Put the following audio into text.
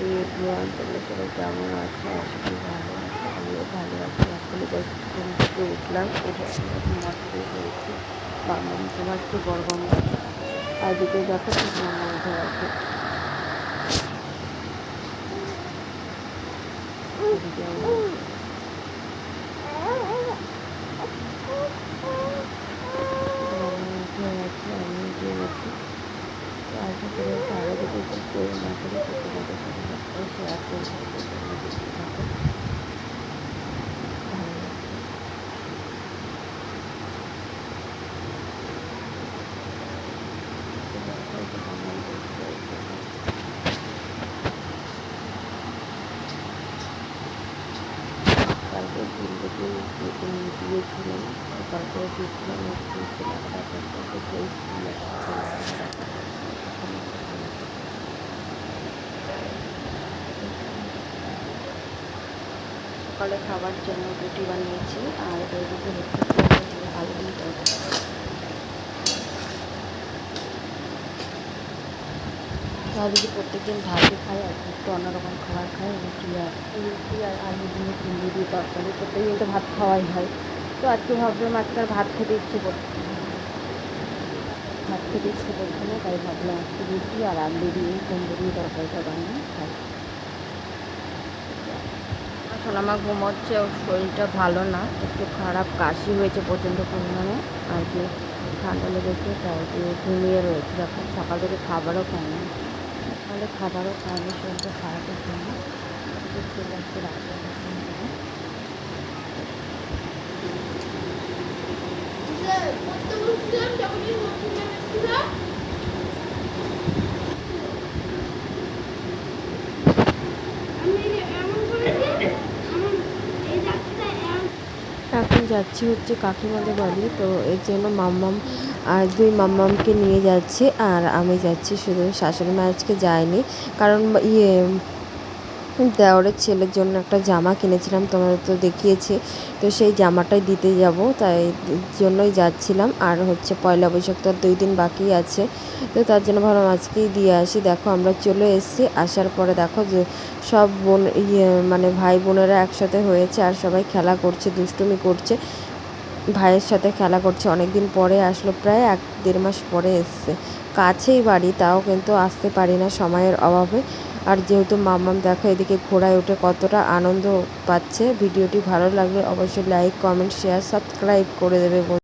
এই এভরিওয়ান, তোমরা সবাই কেমন আছো? আশা করি ভালো আছো। আমিও ভালো আছি। এখন জাস্ট ঘুম থেকে উঠলাম, উঠে ঘুমাতে হয়েছি। মাম্মাম তোমার একটু গরম আছে, আর দিকে দেখো ঠিক মাম্মা উঠে আছে। এদিকে উঠে আছে, আমি উঠে গেছি। তো আশা করি সারাদিকে কী করে না করে তোমাদের সাথে সবটাই শেয়ার করবো। তোমরা দেখতে থাকো, ভালো লাগবে। কালকে ঘুম থেকে গিয়েছিলাম, সকাল করে গিয়েছিলাম একটু কেনাকাটা করতে, তো সেই কেনাকাটা সকালে খাবার জন্য রুটি বানিয়েছি, আর ওইদিকে হচ্ছে আলু দিয়ে তরকারি। তাহলে যে প্রত্যেকদিন ভাতই খাই, আর একটু অন্যরকম খাবার খাই, রুটি আর আলু দিয়ে কুমড়ো দিয়ে তরকারি। প্রত্যেকদিন তো ভাত খাওয়াই হয়, তো আজকে ভাবলাম আজকে আর ভাত খেতে ইচ্ছে করছে না, তাই ভাবলাম আজকে রুটি আর আলু দিয়ে কুমড়ো দিয়ে তরকারিটা বানিয়ে খাই। সোনামা ঘুমোচ্ছে, ওর শরীরটা ভালো না, একটু খারাপ, কাশি হয়েছে প্রচণ্ড পরিমাণে, আর কি ঠান্ডা লেগেছে, তাই দিয়ে ঘুমিয়ে রয়েছে। এখন সকাল থেকে খাবারও খায়নি, শরীরটা খারাপের জন্য চলে আসছে রাত্রে। এখন যাচ্ছি হচ্ছে কাকিমাদের বাড়ি, তো এর জন্য মাম্মাম আর দুই মাম্মামকে নিয়ে যাচ্ছি, আর আমি যাচ্ছি শুধু। শাশুড়ি মা আজকে যায়নি, কারণ দেওরের ছেলের জন্য একটা জামা কিনেছিলাম, তোমাদের তো দেখিয়েছি, তো সেই জামাটাই দিতে যাব, তাই জন্যই যাচ্ছিলাম। আর হচ্ছে পয়লা বৈশাখ তো আর 2 দিন বাকি আছে, তো তার জন্য ভাবলাম আজকেই দিয়ে আসি। দেখো আমরা চলে এসেছি, আসার পরে দেখো যে সব মানে ভাই বোনেরা একসাথে হয়েছে, আর সবাই খেলা করছে, দুষ্টুমি করছে, ভাইয়ের সাথে খেলা করছে। অনেক দিন পরে আসলো, প্রায় 1-1.5 মাস পরে এসছে। কাছেই বাড়ি, তাও কিন্তু আসতে পারি না সময়ের অভাবে। আর যেহেতু মাম্মাম দেখো এদিকে ঘোড়ায় উঠে কতটা আনন্দ পাচ্ছে। ভিডিওটি ভালো লাগলে অবশ্যই লাইক, কমেন্ট, শেয়ার, সাবস্ক্রাইব করে দেবে।